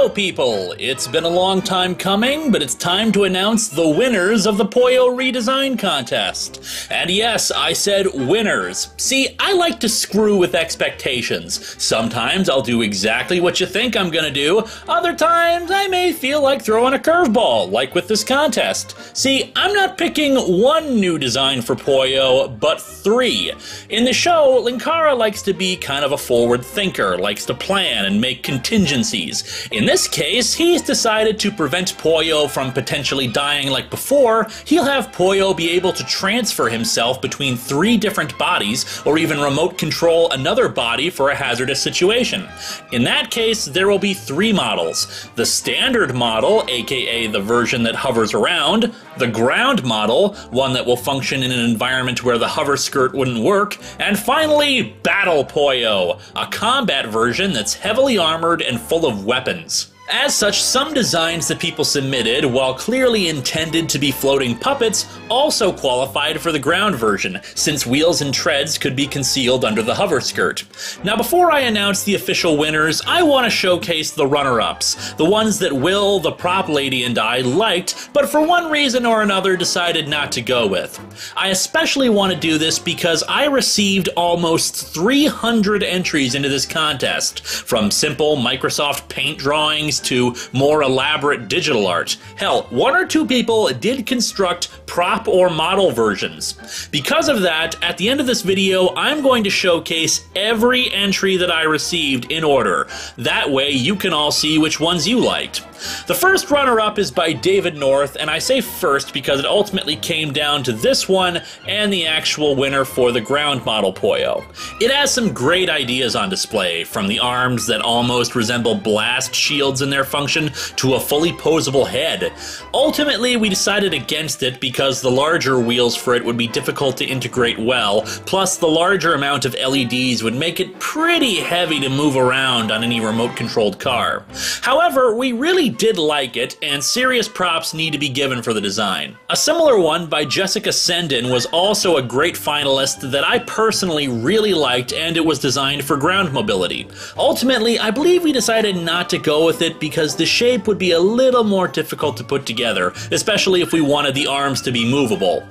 Hello people! It's been a long time coming, but it's time to announce the winners of the Pollo Redesign contest. And yes, I said winners. See, I like to screw with expectations. Sometimes I'll do exactly what you think I'm gonna do, other times I may feel like throwing a curveball, like with this contest. See, I'm not picking one new design for Pollo, but 3. In the show, Linkara likes to be kind of a forward thinker, likes to plan and make contingencies. In this case, he's decided to prevent Pollo from potentially dying like before. He'll have Pollo be able to transfer himself between 3 different bodies, or even remote control another body for a hazardous situation. In that case, there will be 3 models. The standard model, aka the version that hovers around, the ground model, one that will function in an environment where the hover skirt wouldn't work, and finally, Battle Pollo, a combat version that's heavily armored and full of weapons. As such, some designs that people submitted, while clearly intended to be floating puppets, also qualified for the ground version, since wheels and treads could be concealed under the hover skirt. Now before I announce the official winners, I want to showcase the runner-ups, the ones that Will, the prop lady, and I liked, but for one reason or another decided not to go with. I especially want to do this because I received almost 300 entries into this contest, from simple Microsoft Paint drawings to more elaborate digital art. Hell, 1 or 2 people did construct prop or model versions. Because of that, at the end of this video, I'm going to showcase every entry that I received in order. That way you can all see which ones you liked. The first runner-up is by David North, and I say first because it ultimately came down to this one and the actual winner for the ground model Pollo. It has some great ideas on display, from the arms that almost resemble blast shields in their function to a fully posable head. Ultimately, we decided against it because the larger wheels for it would be difficult to integrate well, plus the larger amount of LEDs would make it pretty heavy to move around on any remote-controlled car. However, we really did like it, and serious props need to be given for the design. A similar one by Jessica Sendin was also a great finalist that I personally really liked, and it was designed for ground mobility. Ultimately, I believe we decided not to go with it because the shape would be a little more difficult to put together, especially if we wanted the arms to be movable.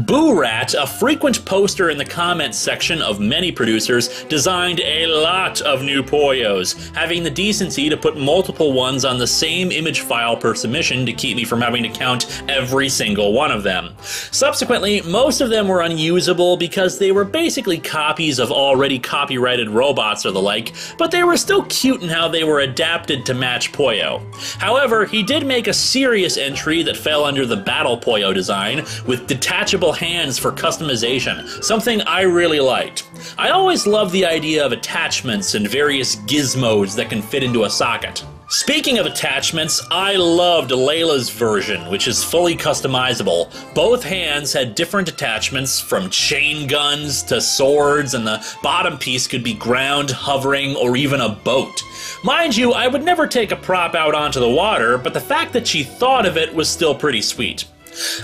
Boo Rat, a frequent poster in the comments section of many producers, designed a lot of new Pollos, having the decency to put multiple ones on the same image file per submission to keep me from having to count every single one of them. Subsequently, most of them were unusable because they were basically copies of already copyrighted robots or the like, but they were still cute in how they were adapted to match Pollo. However, he did make a serious entry that fell under the Battle Pollo design, with detachable hands for customization, something I really liked. I always love the idea of attachments and various gizmos that can fit into a socket. Speaking of attachments, I loved Layla's version, which is fully customizable. Both hands had different attachments, from chain guns to swords, and the bottom piece could be ground, hovering, or even a boat. Mind you, I would never take a prop out onto the water, but the fact that she thought of it was still pretty sweet.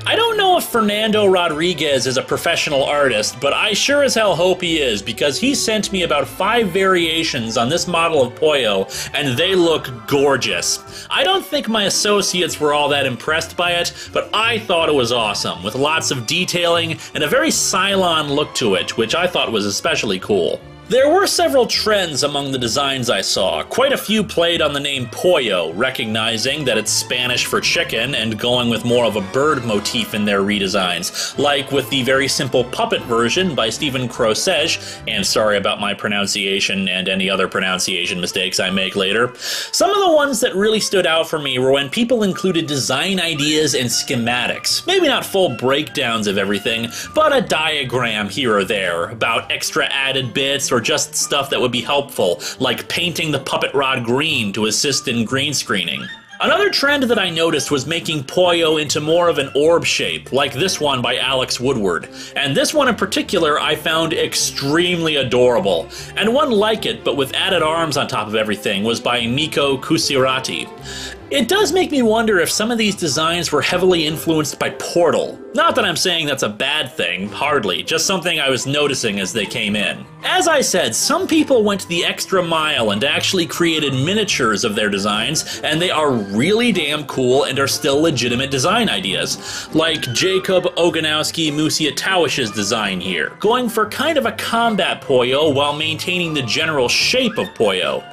I don't know if Fernando Rodriguez is a professional artist, but I sure as hell hope he is, because he sent me about 5 variations on this model of Pollo, and they look gorgeous. I don't think my associates were all that impressed by it, but I thought it was awesome, with lots of detailing and a very Cylon look to it, which I thought was especially cool. There were several trends among the designs I saw. Quite a few played on the name Pollo, recognizing that it's Spanish for chicken and going with more of a bird motif in their redesigns, like with the very simple puppet version by Stephen Crossage, and sorry about my pronunciation and any other pronunciation mistakes I make later. Some of the ones that really stood out for me were when people included design ideas and schematics. Maybe not full breakdowns of everything, but a diagram here or there about extra added bits or just stuff that would be helpful, like painting the puppet rod green to assist in green screening. Another trend that I noticed was making Pollo into more of an orb shape, like this one by Alex Woodward. And this one in particular I found extremely adorable. And one like it, but with added arms on top of everything, was by Miko Kusirati. It does make me wonder if some of these designs were heavily influenced by Portal. Not that I'm saying that's a bad thing, hardly, just something I was noticing as they came in. As I said, some people went the extra mile and actually created miniatures of their designs, and they are really damn cool and are still legitimate design ideas. Like Jacob Oganowski Musiatowish's design here, going for kind of a combat Pollo while maintaining the general shape of Pollo.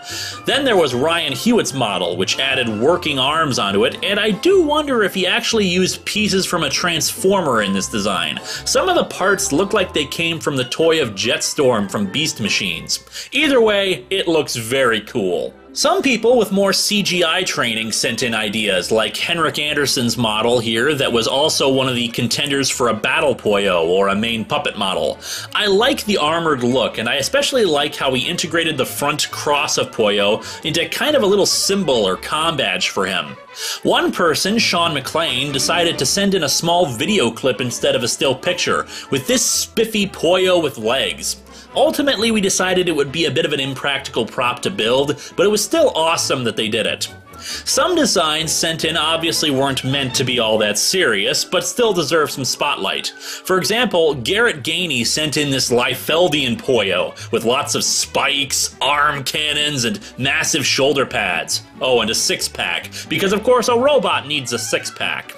Then there was Ryan Hewitt's model, which added working arms onto it, and I do wonder if he actually used pieces from a Transformer in this design. Some of the parts look like they came from the toy of Jetstorm from Beast Machines. Either way, it looks very cool. Some people with more CGI training sent in ideas, like Henrik Anderson's model here that was also one of the contenders for a Battle Pollo or a main puppet model. I like the armored look, and I especially like how he integrated the front cross of Pollo into kind of a little symbol or comm badge for him. One person, Sean McLean, decided to send in a small video clip instead of a still picture, with this spiffy Pollo with legs. Ultimately, we decided it would be a bit of an impractical prop to build, but it was still awesome that they did it. Some designs sent in obviously weren't meant to be all that serious, but still deserve some spotlight. For example, Garrett Gainey sent in this Liefeldian Pollo, with lots of spikes, arm cannons, and massive shoulder pads. Oh, and a six-pack, because of course a robot needs a six-pack.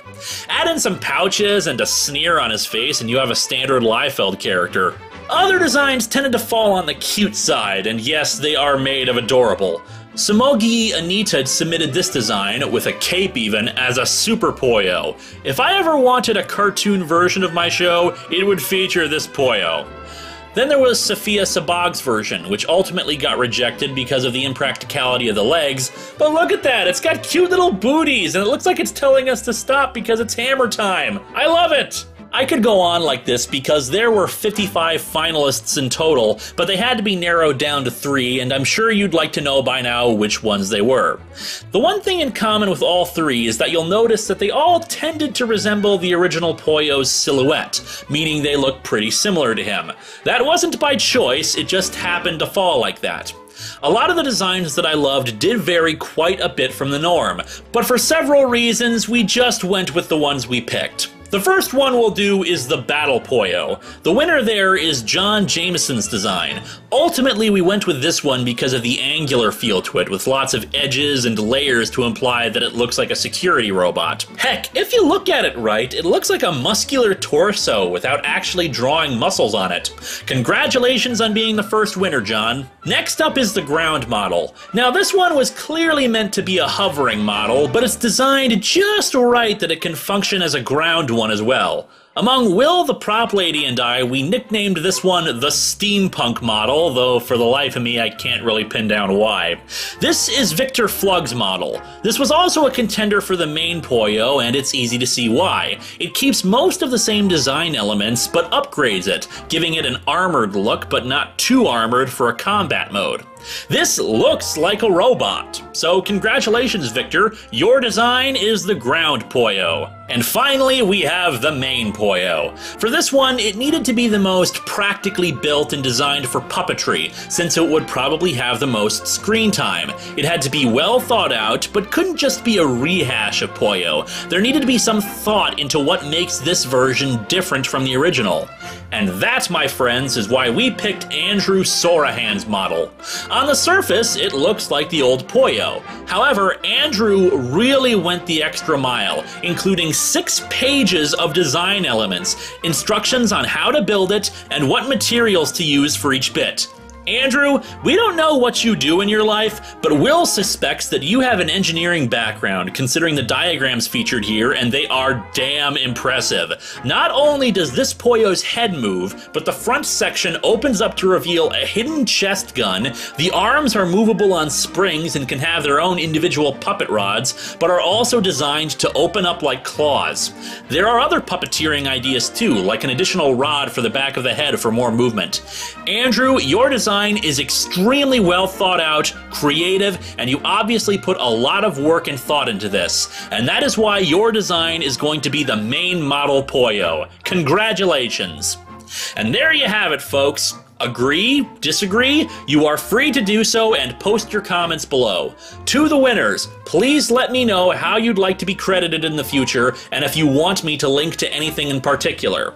Add in some pouches and a sneer on his face and you have a standard Liefeld character. Other designs tended to fall on the cute side, and yes, they are made of adorable. Sumogi Anita submitted this design, with a cape even, as a Super Pollo. If I ever wanted a cartoon version of my show, it would feature this Pollo. Then there was Sophia Sabag's version, which ultimately got rejected because of the impracticality of the legs. But look at that, it's got cute little booties, and it looks like it's telling us to stop because it's hammer time. I love it! I could go on like this because there were 55 finalists in total, but they had to be narrowed down to 3, and I'm sure you'd like to know by now which ones they were. The one thing in common with all 3 is that you'll notice that they all tended to resemble the original Pollo's silhouette, meaning they look pretty similar to him. That wasn't by choice, it just happened to fall like that. A lot of the designs that I loved did vary quite a bit from the norm, but for several reasons we just went with the ones we picked. The first one we'll do is the Battle Pollo. The winner there is John Jameson's design. Ultimately, we went with this one because of the angular feel to it, with lots of edges and layers to imply that it looks like a security robot. Heck, if you look at it right, it looks like a muscular torso without actually drawing muscles on it. Congratulations on being the first winner, John. Next up is the ground model. Now this one was clearly meant to be a hovering model, but it's designed just right that it can function as a ground one as well. Among Will, the prop lady, and I, we nicknamed this one the steampunk model, though for the life of me I can't really pin down why. This is Victor Flug's model. This was also a contender for the main Pollo, and it's easy to see why. It keeps most of the same design elements, but upgrades it, giving it an armored look, but not too armored for a combat mode. This looks like a robot. So congratulations, Victor. Your design is the ground Pollo. And finally, we have the main Pollo. For this one, it needed to be the most practically built and designed for puppetry, since it would probably have the most screen time. It had to be well thought out, but couldn't just be a rehash of Pollo. There needed to be some thought into what makes this version different from the original. And that, my friends, is why we picked Andrew Sorahan's model. On the surface, it looks like the old Pollo. However, Andrew really went the extra mile, including 6 pages of design elements, instructions on how to build it, and what materials to use for each bit. Andrew, we don't know what you do in your life, but Will suspects that you have an engineering background, considering the diagrams featured here, and they are damn impressive. Not only does this Pollo's head move, but the front section opens up to reveal a hidden chest gun, the arms are movable on springs and can have their own individual puppet rods, but are also designed to open up like claws. There are other puppeteering ideas too, like an additional rod for the back of the head for more movement. Andrew, your design is extremely well thought out, creative, and you obviously put a lot of work and thought into this. And that is why your design is going to be the main model Pollo. Congratulations! And there you have it, folks. Agree? Disagree? You are free to do so and post your comments below. To the winners, please let me know how you'd like to be credited in the future and if you want me to link to anything in particular.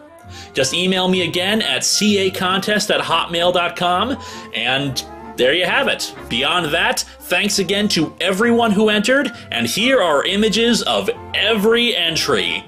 Just email me again at cacontest@hotmail.com, and there you have it. Beyond that, thanks again to everyone who entered, and here are images of every entry.